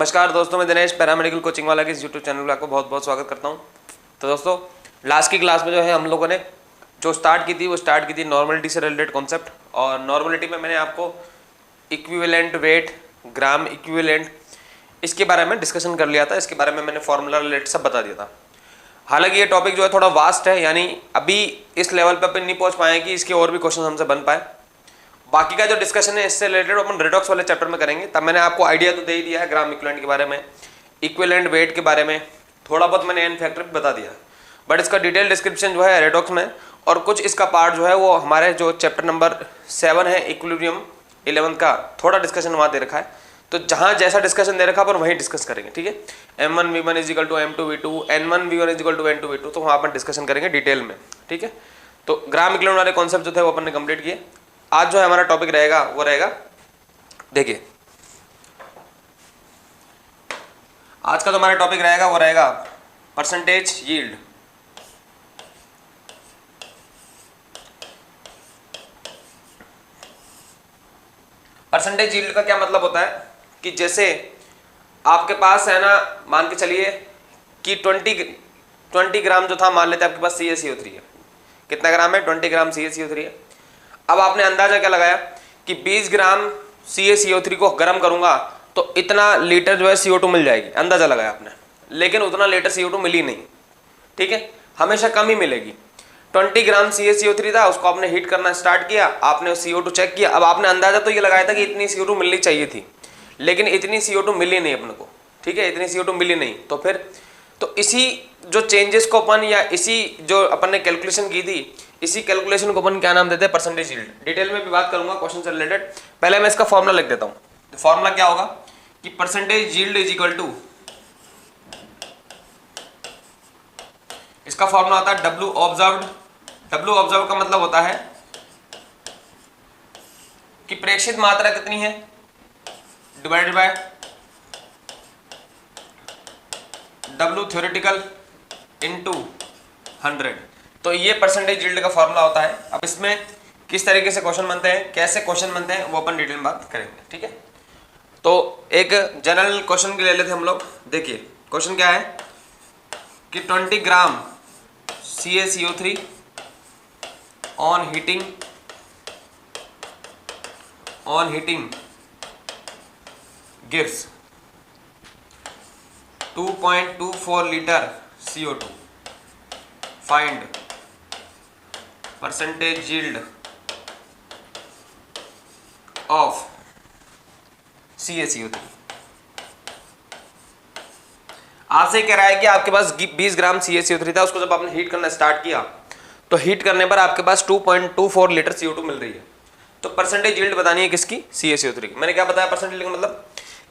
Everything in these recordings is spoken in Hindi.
नमस्कार दोस्तों, मैं दिनेश पैरामेडिकल कोचिंग वाला के इस यूट्यूब चैनल में आपको बहुत बहुत स्वागत करता हूं। तो दोस्तों, लास्ट की क्लास में जो है हम लोगों ने जो स्टार्ट की थी नॉर्मलिटी से रिलेटेड कॉन्सेप्ट। और नॉर्मलिटी में मैंने आपको इक्विवेलेंट वेट, ग्राम इक्विवेलेंट, इसके बारे में डिस्कशन कर लिया था। इसके बारे में मैंने फॉर्मूला रिलेटेड सब बता दिया था। हालांकि ये टॉपिक जो है थोड़ा वास्ट है, यानी अभी इस लेवल पर अपन नहीं पहुँच पाए कि इसके और भी क्वेश्चन हमसे बन पाए। बाकी का जो डिस्कशन है इससे रिलेटेड अपन रिडॉक्स वाले चैप्टर में करेंगे। तब मैंने आपको आइडिया तो दे ही दिया है ग्राम इक्विवेलेंट के बारे में, इक्विवेलेंट वेट के बारे में, थोड़ा बहुत मैंने एन फैक्टर भी बता दिया। बट इसका डिटेल डिस्क्रिप्शन जो है रिडॉक्स में, और कुछ इसका पार्ट जो है वो हमारे जो चैप्टर नंबर 7 है इक्विलिब्रियम 11 का, थोड़ा डिस्कशन वहाँ दे रखा है। तो जहाँ जैसा डिस्कशन दे रखा है अपन वहीं डिस्कस करेंगे, ठीक है। M1V1 = M2V2, N1V1 = N2V2, तो वहाँ अपन डिस्कशन करेंगे डिटेल में, ठीक है। तो ग्राम इक्विवेलेंट वाले कॉन्सेप्ट जो थे वो अपन ने कंप्लीट किए। आज जो हमारा टॉपिक रहेगा वो रहेगा, देखिए आज का जो हमारा टॉपिक रहेगा वो रहेगा परसेंटेज यील्ड। परसेंटेज यील्ड का क्या मतलब होता है कि जैसे आपके पास है ना, मान के चलिए कि 20 ग्राम जो था, मान लेते हैं आपके पास CaCO3 है। कितना ग्राम है? 20 ग्राम CaCO3 है। अब आपने अंदाजा क्या लगाया कि 20 ग्राम CaCO3 को गर्म करूंगा तो इतना लीटर जो है CO2 मिल जाएगी, अंदाजा लगाया आपने। लेकिन उतना लीटर CO2 मिली नहीं, ठीक है, हमेशा कम ही मिलेगी। 20 ग्राम CaCO3 था, उसको आपने हीट करना स्टार्ट किया, आपने CO2 चेक किया। अब आपने अंदाजा तो ये लगाया था कि इतनी CO2 मिलनी चाहिए थी, लेकिन इतनी CO2 मिली नहीं अपने को, ठीक है, इतनी CO2 मिली नहीं। तो फिर तो इसी जो चेंजेस को अपन, या इसी जो अपन ने कैलकुलेशन की थी, इसी कैलकुलेशन को अपन क्या नाम देते हैं? Percentage yield. डिटेल में भी बात करूंगा क्वेश्चन से रिलेटेड। पहले मैं इसका फॉर्मूला लिख देता हूं। फॉर्मूला क्या होगा कि percentage yield is equal to, इसका फॉर्मूला होता है W ऑब्जर्व्ड। W ऑब्जर्व का मतलब होता है कि प्रेक्षित मात्रा कितनी है divided by W theoretical into 100। तो ये परसेंटेज यील्ड का फॉर्मूला होता है। अब इसमें किस तरीके से क्वेश्चन बनते हैं, कैसे क्वेश्चन बनते हैं, वो अपन डिटेल में बात करेंगे, ठीक है। तो एक जनरल क्वेश्चन ले लेते हम लोग। देखिए क्वेश्चन क्या है कि 20 ग्राम CaCO3 on heating gives 2.24 litre CO2। Find percentage yield of CaCO3। आपसे कह रहा है कि आपके पास 20 ग्राम CaCO3 था, उसको जब आपने हीट करना स्टार्ट किया तो हीट करने पर आपके पास 2.24 लीटर CO2 मिल रही है। तो परसेंटेज यील्ड बतानी है किसकी? CaCO3 की। मैंने क्या बताया परसेंटेज का मतलब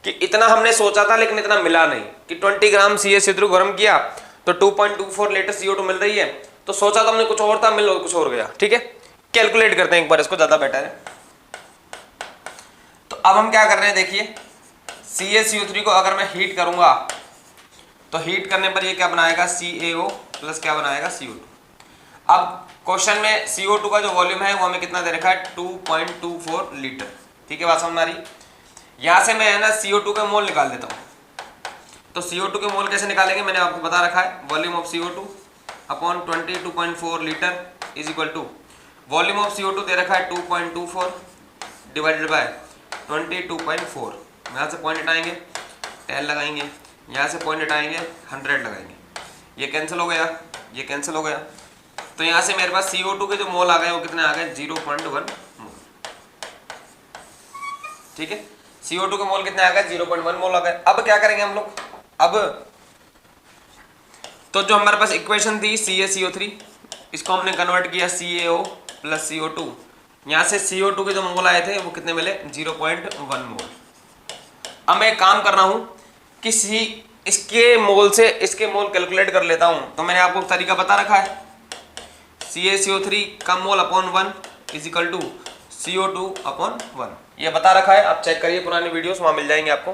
कि इतना हमने सोचा था लेकिन इतना मिला नहीं, कि 20 ग्राम CaCO3 को गर्म किया तो 2.24 लीटर CO2 मिल रही है। तो सोचा तो हमने कुछ और था, मिल कुछ और गया, ठीक है। कैलकुलेट करते हैं एक बार इसको, ज्यादा बेटर है। तो अब हम क्या कर रहे हैं, देखिए CaCO3 को अगर मैं हीट करूंगा तो हीट करने पर ये क्या बनाएगा? CaO प्लस क्या बनाएगा? CO2। अब क्वेश्चन में CO2 का जो वॉल्यूम है वो हमें कितना दे रखा है? 2.24 लीटर, ठीक है, बात समझ में आ रही। यहां से मैं है ना CO2 का मोल निकाल देता हूं। तो CO2 के मोल कैसे निकालेंगे मैंने आपको बता रखा है। Volume of CO2 upon 22.4 litre is equal to volume of CO2 दे रखा है 2.24 डिवाइडेड बाय 22.4। यहाँ से पॉइंट हटाएंगे, 10 लगाएंगे, यहाँ से पॉइंट हटाएंगे, 100 लगाएंगे। ये कैंसिल हो गया, ये कैंसिल हो गया। तो यहाँ से मेरे पास CO2 के जो मोल आ गए वो कितने आ गए? 0.1 मोल, ठीक है। CO2 के मोल कितने आ गए? 0.1 मोल आ गए। अब क्या करेंगे हम लोग? अब तो जो हमारे पास इक्वेशन थी CaCO3, इसको हमने कन्वर्ट किया CaO प्लस CO2। यहाँ से CO2 के जो मोल आए थे वो कितने मिले? 0.1 मोल। अब मैं एक काम कर रहा हूँ कि इसके मोल से इसके मोल कैलकुलेट कर लेता हूँ। तो मैंने आपको तरीका बता रखा है, CaCO3 का mole upon 1 is equal to CO2 upon 1, ये बता रखा है। आप चेक करिए पुरानी वीडियोस, वहाँ मिल जाएंगे आपको।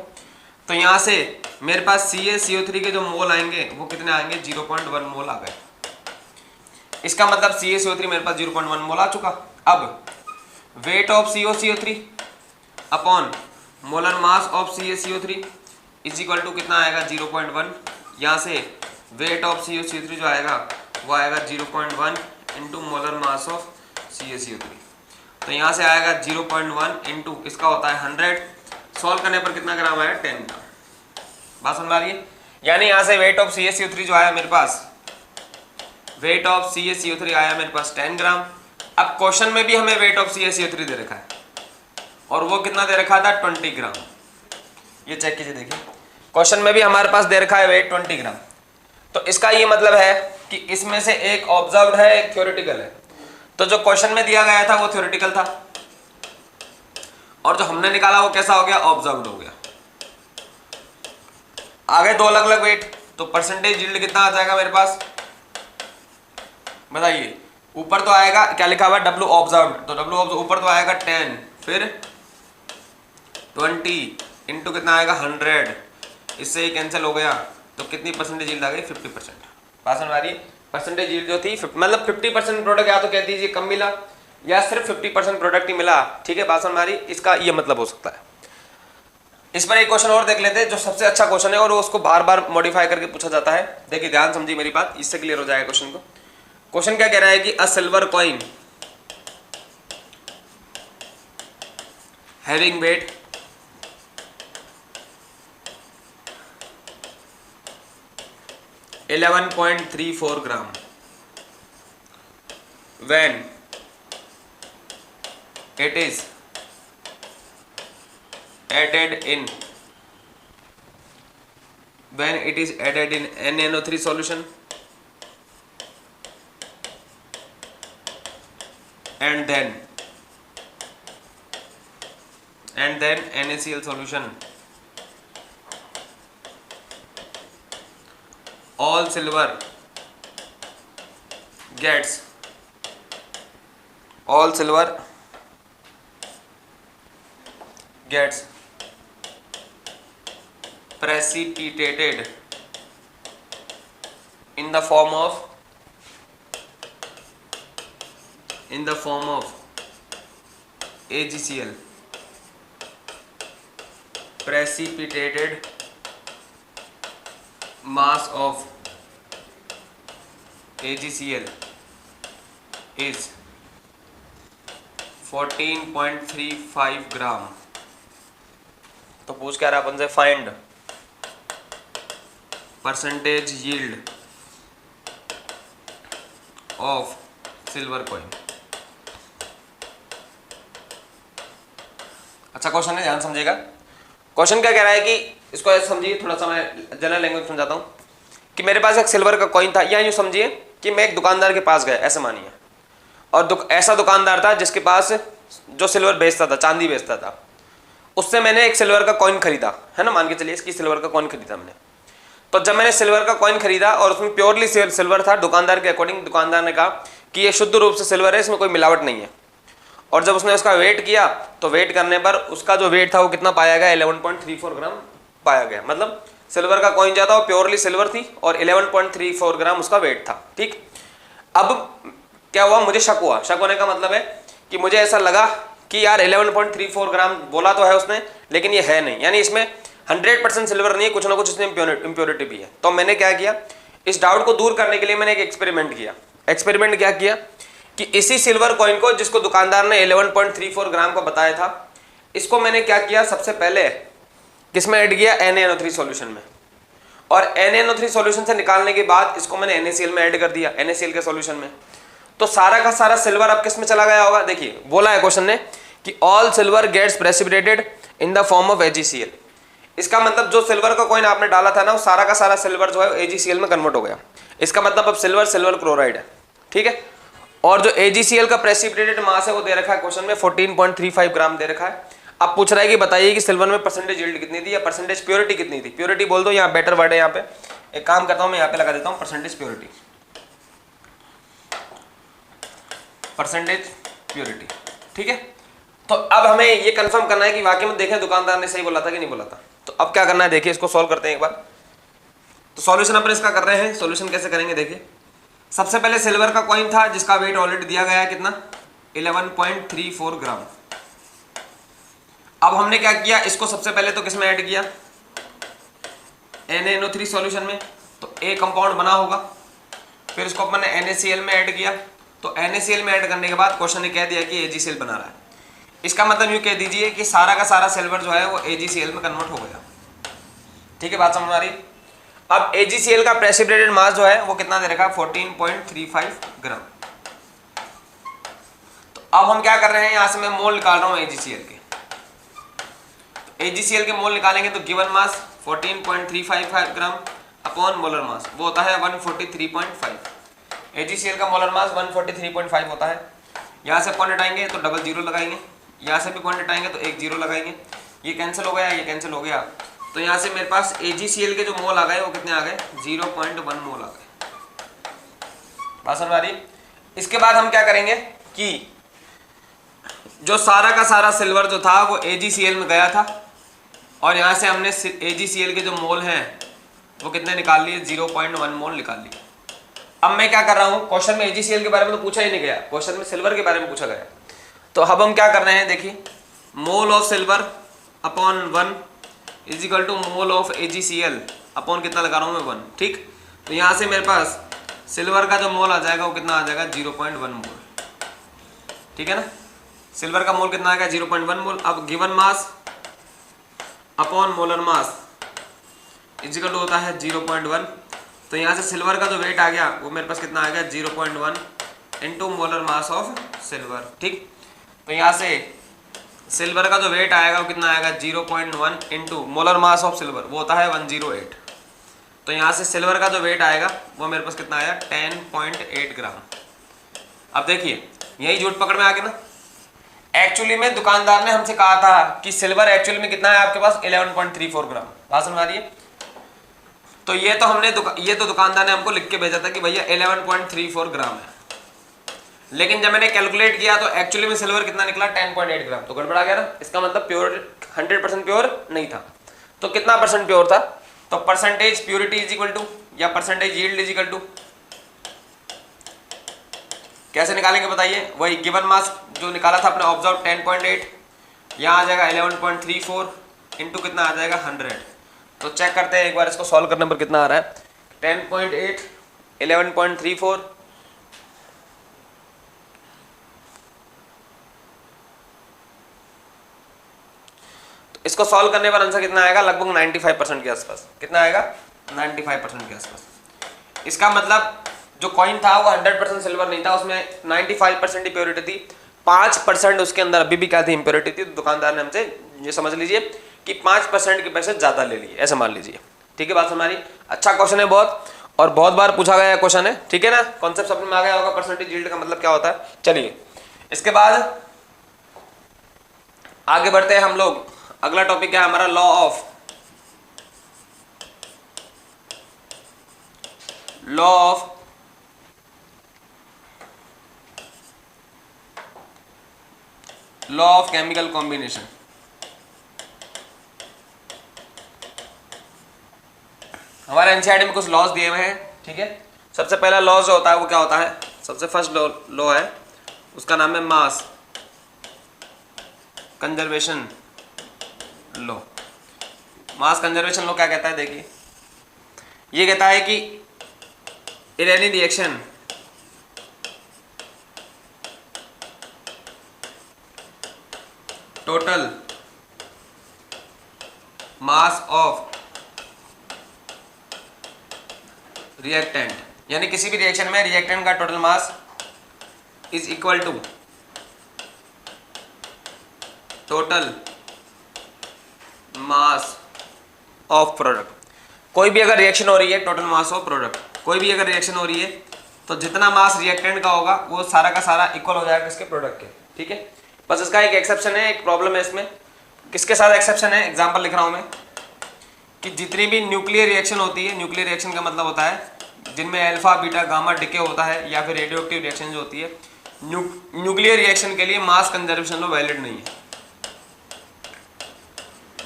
तो यहाँ से मेरे पास CaCO3 के जो मोल आएंगे वो कितने आएंगे? 0.1 मोल आ गए। इसका मतलब CaCO3 मेरे पास 0.1 मोल आ चुका। अब weight of CaCO3 upon molar mass of CaCO3 is equal to कितना आएगा 0.1। यहाँ से वेट ऑफ CuCO3 जो आएगा वो आएगा 0.1 into molar mass of CuCO3। तो यहाँ से आएगा 0.1 इंटू इसका होता है 100। सॉल्व करने पर कितना ग्राम आया 10 ग्राम। बात समझ आ रही है? यानी यहाँ से वेट ऑफ CuCO3 जो आया मेरे पास, वेट ऑफ CuCO3 आया मेरे पास 10 ग्राम। अब क्वेश्चन में भी हमें वेट ऑफ CuCO3 दे रखा है और वो कितना दे रखा था 20 ग्राम। ये चेक कीजिए, देखिए क्वेश्चन में भी हमारे पास दे रखा है वेट 20 ग्राम। तो इसका ये मतलब है कि इसमें से एक ऑब्जर्व्ड है, एक थ्योरेटिकल है। तो जो क्वेश्चन में दिया गया था वो थ्योरेटिकल था और जो हमने निकाला वो कैसा हो गया, ऑब्जर्व्ड हो गया। आगे दो अलग अलग वेट, तो परसेंटेज यील्ड कितना आ जाएगा मेरे पास, बताइए। ऊपर तो आएगा क्या लिखा हुआ है W ऑब्जर्व्ड, तो W ऑब्जर्व ऊपर तो आएगा 10, फिर 20 इंटू कितना आएगा 100, इससे ही कैंसिल हो गया। तो कितनी परसेंटेज यील्ड आ गई 50%। पास में आ रही है? परसेंटेज यील्ड जो थी मतलब 50% प्रोडक्ट या तो कह दीजिए कम मिला या सिर्फ 50% प्रोडक्ट ही मिला, ठीक है। बात समझ में आ रही? इसका ये मतलब हो सकता है। इस पर एक क्वेश्चन और देख लेते हैं जो सबसे अच्छा क्वेश्चन है और वो उसको बार बार मॉडिफाई करके पूछा जाता है। देखिए ध्यान समझिए मेरी बात, इससे क्लियर हो जाएगा क्वेश्चन को। क्वेश्चन क्या कह रहा है कि अ silver coin having wait 11.34 gram when it is added in NaNO3 solution and then NaCl solution, all silver gets precipitated in the form of AgCl. Precipitated mass of AgCl is 14.35 ग्राम। तो पूछ क्या रहा अपन से, find percentage yield of silver coin. अच्छा क्वेश्चन है, ध्यान समझिएगा। क्वेश्चन क्या कह रहा है कि इसको ऐसे समझिए, थोड़ा सा मैं जनरल लैंग्वेज समझाता हूँ कि मेरे पास एक सिल्वर का कॉइन था, या यूँ समझिए कि मैं एक दुकानदार के पास गया, ऐसे मानिए, और ऐसा दुकानदार था जिसके पास जो सिल्वर बेचता था, चांदी बेचता था, उससे मैंने एक सिल्वर का कॉइन खरीदा, है ना, मान के चलिए इसकी सिल्वर का कॉइन खरीदा मैंने। तो जब मैंने सिल्वर का कॉइन खरीदा और उसमें प्योरली सिल्वर था, दुकानदार के अकॉर्डिंग दुकानदार ने कहा कि ये शुद्ध रूप से सिल्वर है, इसमें कोई मिलावट नहीं है। और जब उसने उसका वेट किया तो वेट करने पर उसका जो वेट था वो कितना पाया गया, 11.34 ग्राम पाया गया। मतलब सिल्वर का कॉइन ज्यादा और प्योरली सिल्वर थी और 11.34 ग्राम उसका वेट था, ठीक। अब क्या हुआ, मुझे शक हुआ। शक होने का मतलब है कि मुझे ऐसा लगा कि यार 11.34 ग्राम बोला तो है उसने, लेकिन ये है नहीं, यानी इसमें 100% सिल्वर नहीं है, कुछ ना कुछ इसमें इम्प्योरिटी भी है। तो मैंने क्या किया, इस डाउट को दूर करने के लिए मैंने एक एक्सपेरिमेंट किया। एक्सपेरिमेंट क्या किया कि इसी सिल्वर कॉइन को, जिसको दुकानदार ने 11.34 ग्राम का बताया था, इसको मैंने क्या किया, सबसे पहले किसमें ऐड किया, NaNO3 सॉल्यूशन में। और NaNO3 सॉल्यूशन से निकालने के बाद इसको मैंने NaCl में ऐड कर दिया, NaCl के सॉल्यूशन में। तो सारा का सारा सिल्वर अब किस में चला गया होगा, देखिए बोला है क्वेश्चन ने कि all silver gets precipitated in the form of AgCl। इसका मतलब जो सिल्वर का कॉइन आपने डाला था ना, वो सारा का सारा सिल्वर जो है AgCl में कन्वर्ट हो गया। इसका मतलब अब सिल्वर क्लोराइड है, ठीक है। और जो AgCl का प्रेसिपिटेटेड मास है वो दे रखा है क्वेश्चन में 14.35 ग्राम दे रखा है। अब पूछ रहा है कि बताइए कि सिल्वर में परसेंटेज यील्ड कितनी थी या परसेंटेज प्योरिटी कितनी थी। प्योरिटी बोल दो, यहाँ बेटर वर्ड है, यहाँ पे एक काम करता हूँ मैं, यहाँ पे लगा देता हूँ परसेंटेज प्योरिटी, ठीक है। तो अब हमें ये कंफर्म करना है कि वाकई में देखें दुकानदार ने सही बोला था कि नहीं बोला था। तो अब क्या करना है, देखिए इसको सॉल्व करते हैं एक बार। तो सॉल्यूशन अपन इसका कर रहे हैं। सॉल्यूशन कैसे करेंगे, देखिए सबसे पहले सिल्वर का कॉइन था जिसका वेट ऑलरेडी दिया गया है कितना, 11.34 ग्राम। अब हमने क्या किया, इसको सबसे पहले तो किसमें ऐड किया, NaNO3 सॉल्यूशन में, तो A कंपाउंड बना होगा, फिर उसको अपन ने NaCl में ऐड किया, तो NaCl में ऐड करने के बाद क्वेश्चन ने कह दिया कि AgCl बना रहा है। इसका मतलब यूँ कह दीजिए कि सारा का सारा सिल्वर जो है वो AgCl में कन्वर्ट हो गया। ठीक है, बात समझ आ रही। अब AgCl का प्रेसिपिटेटेड मास जो है वो कितना दे रखा है, 14.35 ग्राम। तो अब हम क्या कर रहे हैं, यहाँ से मैं मोल निकाल रहा हूँ AgCl के। AgCl के मोल निकालेंगे तो गिवन मास 14.355 ग्राम अपॉन मोलर मास वो होता है 143.5। AgCl का मोलर मास 143.5 होता है। यहाँ से पॉइंट हटाएंगे तो डबल जीरो लगाएंगे, यहाँ से भी पॉइंट हटाएंगे तो एक जीरो लगाएंगे, ये कैंसिल हो गया, ये कैंसिल हो गया। तो यहाँ से मेरे पास AgCl के जो मोल आ गए वो कितने आ गए, 0.1 मोल आ गए। बात समझ आ रही। इसके बाद हम क्या करेंगे कि जो सारा का सारा सिल्वर जो था वो AgCl में गया था और यहाँ से हमने AgCl के जो मोल हैं वो कितने निकाल लिए, 0.1 मोल निकाल लिए। अब मैं क्या कर रहा हूँ, क्वेश्चन में AgCl के बारे में तो पूछा ही नहीं गया, क्वेश्चन में सिल्वर के बारे में पूछा गया। तो अब हम क्या कर रहे हैं, देखिए mole of silver upon 1 is equal to mole of AgCl upon कितना लगा रहा हूँ मैं 1। ठीक, तो यहाँ से मेरे पास सिल्वर का जो मोल आ जाएगा वो कितना आ जाएगा, 0.1 मोल। ठीक है ना, सिल्वर का मोल कितना आएगा, 0.1 मोल। अब given mass upon molar mass is equal to होता है 0.1। तो यहाँ से सिल्वर का जो वेट आ गया वो मेरे पास कितना आ गया, 0.1 into molar mass of silver. ठीक, तो यहाँ से सिल्वर का जो वेट आएगा वो कितना आएगा, 0.1 into molar mass of silver वो होता है 108। तो यहाँ से सिल्वर का जो वेट आएगा वो मेरे पास कितना आया, 10.8 ग्राम। अब देखिए यही झूठ पकड़ में आ गया ना। एक्चुअली में दुकानदार ने हमसे कहा था कि सिल्वर एक्चुअली में कितना है आपके पास, 11.34 ग्राम। बात समझ आ रही है। तो ये तो हमने ये तो दुकानदार ने हमको लिख के भेजा था कि भैया 11.34 ग्राम है, लेकिन जब मैंने कैलकुलेट किया तो एक्चुअली में सिल्वर कितना निकला, 10.8 ग्राम। तो गड़बड़ा गया ना, इसका मतलब प्योर 100% प्योर नहीं था। तो कितना परसेंट प्योर था, तो percentage purity is equal to या percentage yield is equal to कैसे निकालेंगे बताइए, वही गिवन मास जो निकाला था अपने ऑब्जर्व 10.8, यहाँ आ जाएगा 11.34 इंटू कितना आ जाएगा 100। तो चेक करते हैं एक बार इसको सॉल्व करने पर कितना आ रहा है, 10.8 11.34 तो इसको सॉल्व करने पर आंसर कितना आएगा, लगभग 95% के आसपास। कितना आएगा, 95% के आसपास। इसका मतलब जो कॉइन था वो 100% सिल्वर नहीं था, उसमें 95% ही प्योरिटी थी, 5% उसके अंदर अभी भी क्या थी, इम्प्योरिटी थी। तो दुकानदार ने हमसे ये समझ लीजिए कि 5% के पैसे ज़्यादा ले लिए, ऐसे मान लीजिए। ठीक है, बात हमारी। अच्छा क्वेश्चन है बहुत, और बहुत बार पूछा गया क्वेश्चन है। ठीक है ना, कॉन्सेप्ट समझ में आ गया होगा परसेंटेज यील्ड का मतलब क्या होता है। चलिए इसके बाद आगे बढ़ते हैं हम लोग। अगला टॉपिक क्या है हमारा, लॉ ऑफ केमिकल कॉम्बिनेशन। हमारे एनसीईआरटी में कुछ लॉज दिए हुए हैं। ठीक है, सबसे पहला लॉ जो होता है वो क्या होता है, सबसे फर्स्ट लॉ है उसका नाम है mass conservation law. Mass conservation law क्या कहता है, देखिए ये कहता है कि in any reaction total mass of reactant, यानी किसी भी रिएक्शन में रिएक्टेंट का total mass is equal to total mass of product. कोई भी अगर रिएक्शन हो रही है, टोटल मास ऑफ प्रोडक्ट, कोई भी अगर रिएक्शन हो रही है तो जितना मास रिएक्टेंट का होगा वो सारा का सारा इक्वल हो जाएगा इसके प्रोडक्ट के। ठीक है, बस इसका एक एक्सेप्शन है, एक प्रॉब्लम है इसमें। किसके साथ एक्सेप्शन है, एग्जांपल लिख रहा हूं मैं, कि जितनी भी न्यूक्लियर रिएक्शन होती है, न्यूक्लियर रिएक्शन का मतलब होता है जिनमें अल्फा बीटा गामा डिके होता है या फिर रेडियो एक्टिव रिएक्शन जो होती है, न्यूक्लियर रिएक्शन के लिए मास कंजर्वेशन लॉ वैलिड नहीं है।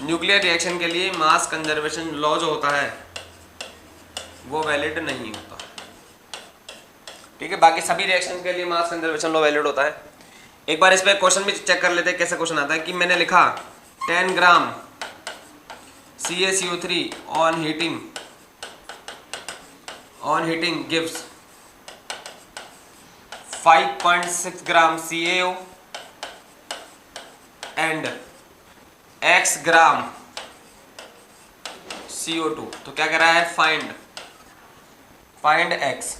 न्यूक्लियर रिएक्शन के लिए मास कंजर्वेशन लॉ जो होता है वो वैलिड नहीं होता। ठीक है, बाकी सभी रिएक्शन के लिए मास कंजर्वेशन लॉ वैलिड होता है। एक बार इस पे क्वेश्चन भी चेक कर लेते हैं कैसा क्वेश्चन आता है, कि मैंने लिखा 10 ग्राम CaCO3 on heating on heating gives 5.6 gram CaO and x gram CO2। तो क्या कह रहा है, फाइंड x।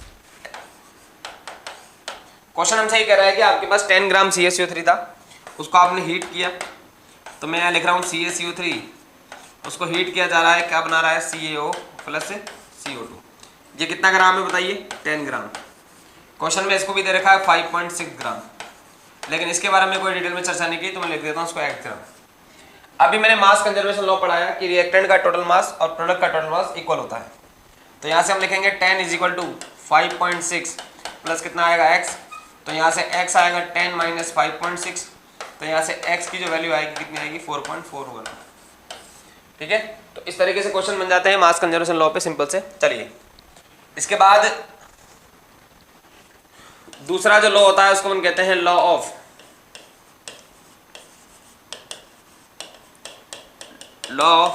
क्वेश्चन हमसे ये कह रहा है कि आपके पास 10 ग्राम CaCO3 था, उसको आपने हीट किया, तो मैं यहाँ लिख रहा हूँ CaCO3, उसको हीट किया जा रहा है, क्या बना रहा है, CaO प्लस CO2। ये कितना ग्राम है बताइए, 10 ग्राम। क्वेश्चन में इसको भी दे रखा है 5.6 ग्राम, लेकिन इसके बारे में कोई डिटेल में चर्चा नहीं की, तो मैं लिख देता हूँ उसको x ग्राम। अभी मैंने मास कंजर्वेशन लॉ पढ़ाया कि रिएक्टेंट का टोटल मास और प्रोडक्ट का टोटल मास इक्वल होता है। तो यहाँ से हम लिखेंगे 10 इज इक्वल टू 5.6 प्लस कितना आएगा x, तो यहाँ से x आएगा 10 माइनस 5.6, तो यहाँ से x की जो वैल्यू आएगी कितनी आएगी, 4.41। ठीक है, तो इस तरीके से क्वेश्चन बन जाते हैं मास कंजर्वेशन लॉ पे, सिंपल से। चलिए, इसके बाद दूसरा जो लॉ होता है उसको हम कहते हैं लॉ ऑफ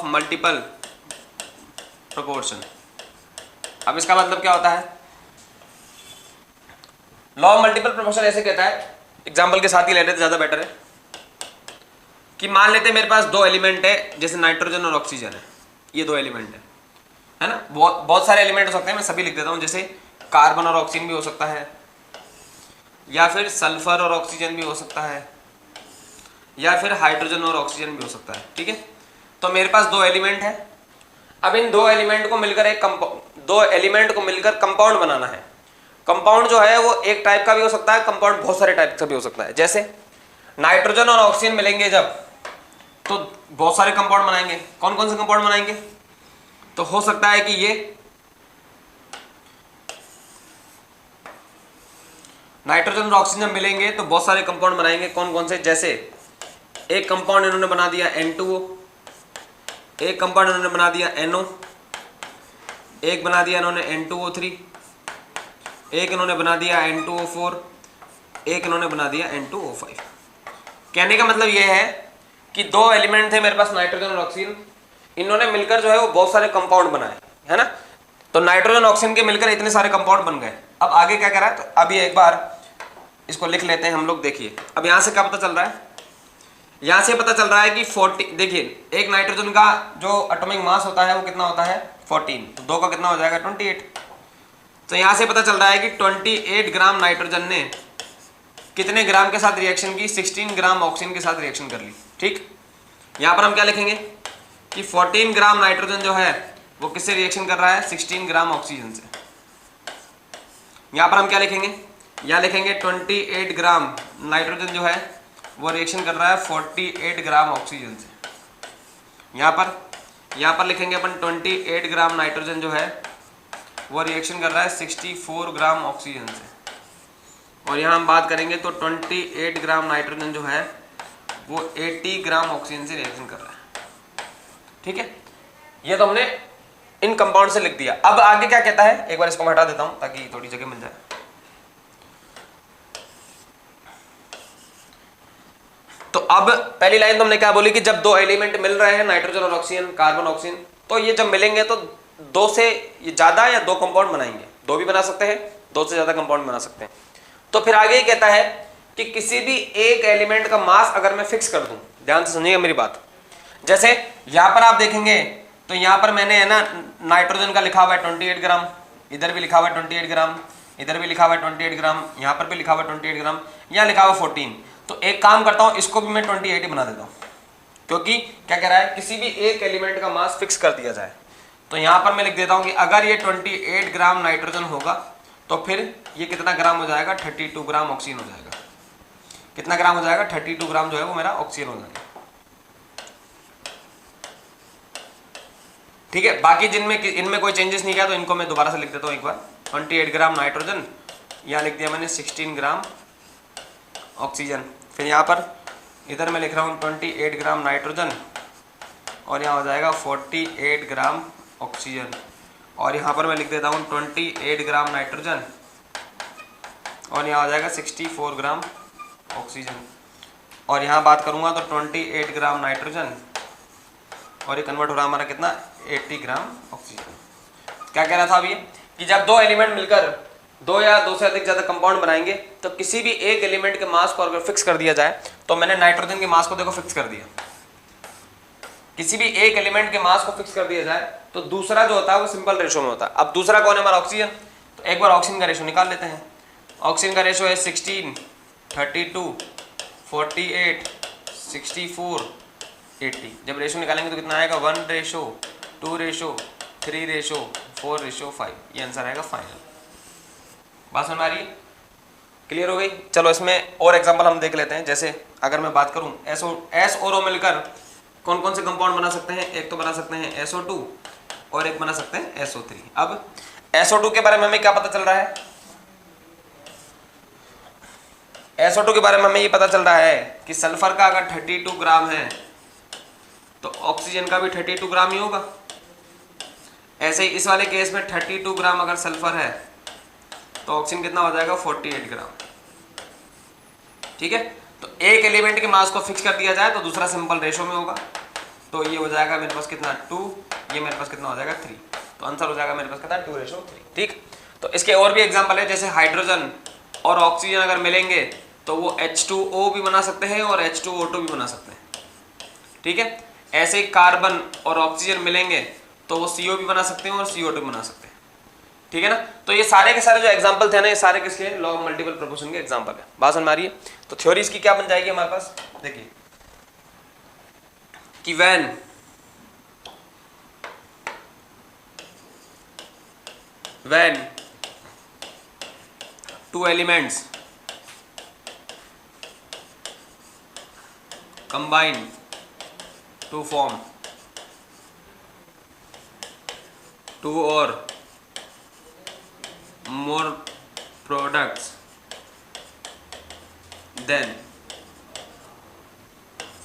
मल्टीपल प्रोपोर्शन। अब इसका मतलब क्या होता है, लॉ ऑफ मल्टीपल प्रोपोर्शन ऐसे कहता है, एग्जांपल के साथ ही ले लेते ज्यादा बेटर है, कि मान लेते मेरे पास दो एलिमेंट है, जैसे नाइट्रोजन और ऑक्सीजन है, ये दो एलिमेंट है ना, बहुत सारे एलिमेंट हो सकते हैं, मैं सभी लिख देता हूं, जैसे कार्बन और ऑक्सीजन भी हो सकता है, या फिर सल्फर और ऑक्सीजन भी हो सकता है, या फिर हाइड्रोजन और ऑक्सीजन भी हो सकता है। ठीक है, तो मेरे पास दो एलिमेंट है, अब इन दो एलिमेंट को मिलकर कंपाउंड बनाना है। कंपाउंड जो है वो एक टाइप का भी हो सकता है, कंपाउंड बहुत सारे टाइप का भी हो सकता है। जैसे नाइट्रोजन और ऑक्सीजन मिलेंगे जब, तो बहुत सारे कंपाउंड बनाएंगे। कौन कौन से कंपाउंड बनाएंगे, तो हो सकता है कि ये नाइट्रोजन और ऑक्सीजन मिलेंगे तो बहुत सारे कंपाउंड बनाएंगे। कौन कौन से, जैसे एक कंपाउंड इन्होंने बना दिया N2O, एक कंपाउंड इन्होंने बना दिया NO, एक बना दिया इन्होंने N2O3, एक इन्होंने बना दिया N2O4, एक इन्होंने बना दिया N2O5। कहने का मतलब यह है कि दो एलिमेंट थे मेरे पास, नाइट्रोजन और ऑक्सीजन, इन्होंने मिलकर जो है वो बहुत सारे कंपाउंड बनाए, है ना। तो नाइट्रोजन ऑक्सीजन के मिलकर इतने सारे कंपाउंड बन गए। अब आगे क्या कह रहा है, तो अभी एक बार इसको लिख लेते हैं हम लोग। देखिए, अब यहां से क्या पता चल रहा है, यहां से पता चल रहा है कि 40, देखिए एक नाइट्रोजन का जो एटॉमिक मास होता है वो कितना होता है, 14, तो दो का कितना हो जाएगा, 28। तो यहां से पता चल रहा है कि 28 ग्राम नाइट्रोजन ने कितने ग्राम के साथ रिएक्शन की, 16 ग्राम ऑक्सीजन के साथ रिएक्शन कर ली। ठीक, यहां पर हम क्या लिखेंगे कि 14 ग्राम नाइट्रोजन जो है वो किससे रिएक्शन कर रहा है, 16 ग्राम ऑक्सीजन से। यहां पर हम क्या लिखेंगे, यहां लिखेंगे 28 ग्राम नाइट्रोजन जो है वो रिएक्शन कर रहा है 48 ग्राम ऑक्सीजन से। यहां पर लिखेंगे अपन 28 ग्राम नाइट्रोजन जो है वो रिएक्शन कर रहा है 64 ग्राम ऑक्सीजन से। और यहाँ हम बात करेंगे तो 28 ग्राम नाइट्रोजन जो है वो 80 ग्राम ऑक्सीजन से रिएक्शन कर रहा है। ठीक है, ये तो हमने इन कंपाउंड से लिख दिया। अब आगे क्या कहता है, एक बार इसको मैं हटा देता हूं ताकि थोड़ी जगह मिल जाए। तो अब पहली लाइन तो हमने क्या बोली कि जब दो एलिमेंट मिल रहे हैं, नाइट्रोजन और ऑक्सीजन, कार्बन ऑक्सीजन, तो ये जब मिलेंगे तो दो से ज्यादा या दो कंपाउंड बनाएंगे। दो भी बना सकते हैं, दो से ज्यादा कंपाउंड बना सकते हैं। तो फिर आगे ही कहता है कि किसी भी एक एलिमेंट का मास अगर मैं फिक्स कर दूं, ध्यान से सुनिएगा मेरी बात। जैसे यहां पर आप देखेंगे तो यहां पर मैंने है ना नाइट्रोजन का लिखा हुआ है 28 ग्राम, इधर भी लिखा हुआ है 28 ग्राम, इधर भी लिखा हुआ है 28 ग्राम, यहां पर भी लिखा हुआ है 28 ग्राम, यहां लिखा हुआ 14। तो एक काम करता हूं, इसको भी मैं 28 ही बना देता हूं, क्योंकि क्या कह रहा है, किसी भी एक एलिमेंट का मास फिक्स कर दिया जाए। तो यहां पर मैं लिख देता हूं कि अगर ये 28 ग्राम नाइट्रोजन होगा तो फिर ये कितना ग्राम हो जाएगा, 32 ग्राम ऑक्सीजन हो जाएगा। कितना ग्राम हो जाएगा, 32 ग्राम जो है वो मेरा ऑक्सीजन हो जाएगा। ठीक है, बाकी जिनमें इनमें कोई चेंजेस नहीं किया तो इनको मैं दोबारा से लिख देता हूं एक बार। 28 ग्राम नाइट्रोजन, यहाँ लिख दिया मैंने 16 ग्राम ऑक्सीजन। फिर यहाँ पर इधर मैं लिख रहा हूँ 28 ग्राम नाइट्रोजन और यहाँ हो जाएगा 48 ग्राम ऑक्सीजन। और यहाँ पर मैं लिख देता हूँ 28 ग्राम नाइट्रोजन और यहाँ हो जाएगा 64 ग्राम ऑक्सीजन। और यहाँ बात करूँगा तो 28 ग्राम नाइट्रोजन और ये कन्वर्ट हो रहा है हमारा कितना, 80 ग्राम ऑक्सीजन। क्या कह रहा था अब ये कि जब दो एलिमेंट मिलकर दो या दो से अधिक ज्यादा कंपाउंड बनाएंगे तो किसी भी एक एलिमेंट के मास को अगर फिक्स कर दिया जाए, तो मैंने नाइट्रोजन के मास को देखो फिक्स कर दिया, किसी भी एक एलिमेंट के मास को फिक्स कर दिया जाए तो दूसरा जो होता है वो सिंपल रेशो में होता है। अब दूसरा कौन है हमारा ऑक्सीजन, तो एक बार ऑक्सीजन का रेशो निकाल लेते हैं। ऑक्सीजन का रेशो है 16, 32, 48, 64, 80। जब रेशो निकालेंगे तो कितना आएगा 1:2:3:4:5। ये आंसर आएगा फाइनल। बात समझ में आ रही है, क्लियर हो गई। चलो इसमें और एग्जांपल हम देख लेते हैं। जैसे अगर मैं बात करूं एस और ओ मिलकर कौन कौन से कंपाउंड बना सकते हैं, एक तो बना सकते हैं SO2 और एक बना सकते हैं SO3। अब SO2 के बारे में हमें क्या पता चल रहा है, SO2 के बारे में हमें ये पता चल रहा है कि सल्फर का अगर 32 ग्राम है तो ऑक्सीजन का भी 32 ग्राम ही होगा। ऐसे ही इस वाले केस में 32 ग्राम अगर सल्फर है तो ऑक्सीजन कितना हो जाएगा 48 ग्राम। ठीक है, तो एक एलिमेंट के मास को फिक्स कर दिया जाए तो दूसरा सिंपल रेशो में होगा, तो ये हो जाएगा मेरे पास कितना 2, ये मेरे पास कितना हो जाएगा 3, तो आंसर हो जाएगा मेरे पास कितना 2:3। ठीक, तो इसके और भी एग्जांपल है। जैसे हाइड्रोजन और ऑक्सीजन अगर मिलेंगे तो वो H2O भी बना सकते हैं और H2O2 भी बना सकते हैं। ठीक है, ऐसे ही कार्बन और ऑक्सीजन मिलेंगे तो वो CO भी बना सकते हैं और CO2 भी बना सकते हैं। ठीक है ना, तो ये सारे के सारे जो एग्जांपल थे ना, ये सारे किसके लॉ ऑफ मल्टीपल प्रोपोर्शन के एग्जांपल है। बात समझ में आ रही है। तो थ्योरी इसकी क्या बन जाएगी हमारे पास, देखिए कि when two elements combine to form two or more products, then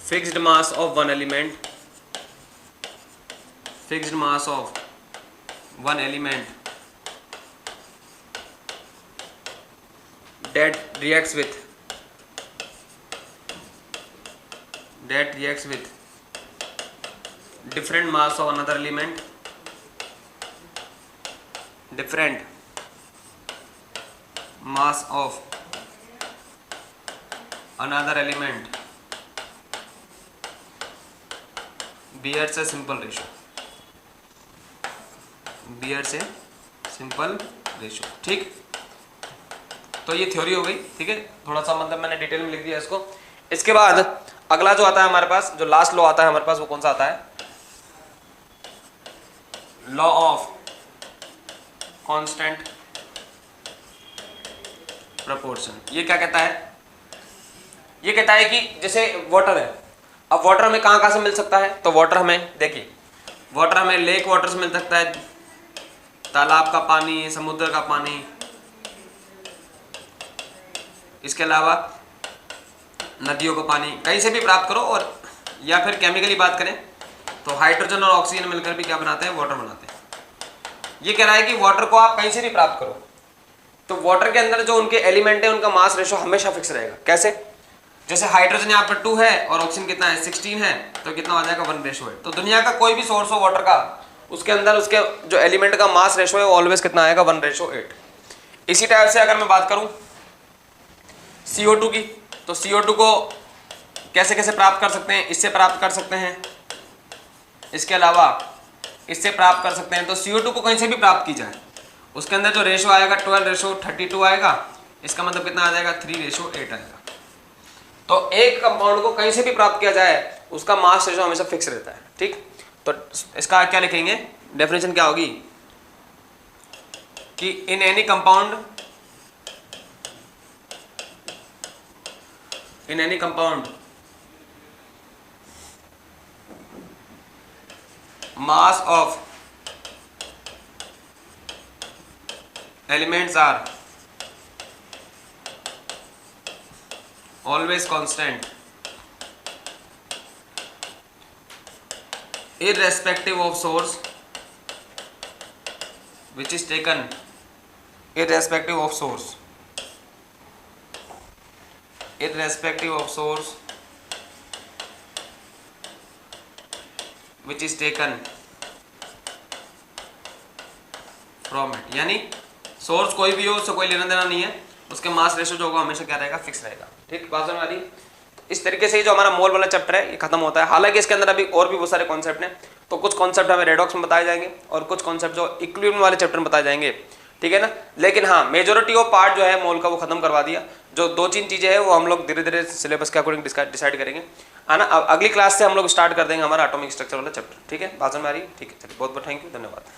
fixed mass of one element that reacts with different mass of another element bears a simple ratio। ठीक, तो ये थ्योरी हो गई। ठीक है, थोड़ा सा मतलब मैंने डिटेल में लिख दिया इसको। इसके बाद अगला जो आता है हमारे पास, जो लास्ट लॉ आता है हमारे पास, वो कौन सा आता है, लॉ ऑफ कांस्टेंट प्रोपोर्शन। ये क्या कहता है, ये कहता है कि जैसे वाटर है, अब वाटर हमें कहाँ से मिल सकता है, तो वाटर हमें देखिए, वाटर हमें लेक वाटर से मिल सकता है, तालाब का पानी, समुद्र का पानी, इसके अलावा नदियों का पानी, कहीं से भी प्राप्त करो। और या फिर केमिकली बात करें तो हाइड्रोजन और ऑक्सीजन मिलकर भी क्या बनाते हैं, वाटर बनाते हैं। ये कह रहा है कि वाटर को आप कहीं से भी प्राप्त करो तो वाटर के अंदर जो उनके एलिमेंट है उनका मास रेशो हमेशा फिक्स रहेगा। कैसे, जैसे हाइड्रोजन यहाँ पर 2 है और ऑक्सीजन कितना है 16 है, तो कितना आ जाएगा 1:8। तो दुनिया का कोई भी सोर्स हो वाटर का, उसके अंदर उसके जो एलिमेंट का मास रेशो है वो ऑलवेज कितना आएगा 1:8। इसी टाइप से अगर मैं बात करूं CO2 की, तो CO2 को कैसे कैसे प्राप्त कर सकते हैं, इससे प्राप्त कर सकते हैं, इसके अलावा इससे प्राप्त कर सकते हैं। तो CO2 को कहीं से भी प्राप्त की जाए उसके अंदर जो रेशो आएगा 12:32 आएगा, इसका मतलब कितना आ जाएगा 3:8 आएगा। तो एक कंपाउंड को कहीं से भी प्राप्त किया जाए उसका मास रेशो हमेशा फिक्स रहता है। ठीक, तो इसका क्या लिखेंगे, डेफिनेशन क्या होगी कि in any compound mass of elements are always constant irrespective of source which is taken from it, यानी सोर्स कोई भी हो उससे कोई लेना देना नहीं है, उसके मास रेशो जो होगा हमेशा क्या रहेगा, फिक्स रहेगा। ठीक, बात समझ आ रही है। इस तरीके से जो हमारा मोल वाला चैप्टर है ये खत्म होता है। हालांकि इसके अंदर अभी और भी बहुत सारे कॉन्सेप्ट हैं, तो कुछ कॉन्सेप्ट हमें रेडॉक्स में बताए जाएंगे और कुछ कॉन्सेप्ट जो इक्विलिब्रियम वाले चैप्टर में बताए जाएंगे, ठीक है ना। लेकिन हाँ, मेजोरिटी ऑफ पार्ट जो है मोल का वो खत्म करवा दिया। जो 2-3 चीजें हैं वो हम लोग धीरे धीरे सिलेबस के अकॉर्डिंग डिसाइड करेंगे, है ना। अब अगली क्लास से हम लोग स्टार्ट कर देंगे हमारा एटॉमिक स्ट्रक्चर वाला चैप्टर। ठीक है, बात समझ में आ रही है। ठीक है, चलिए बहुत बहुत थैंक यू, धन्यवाद।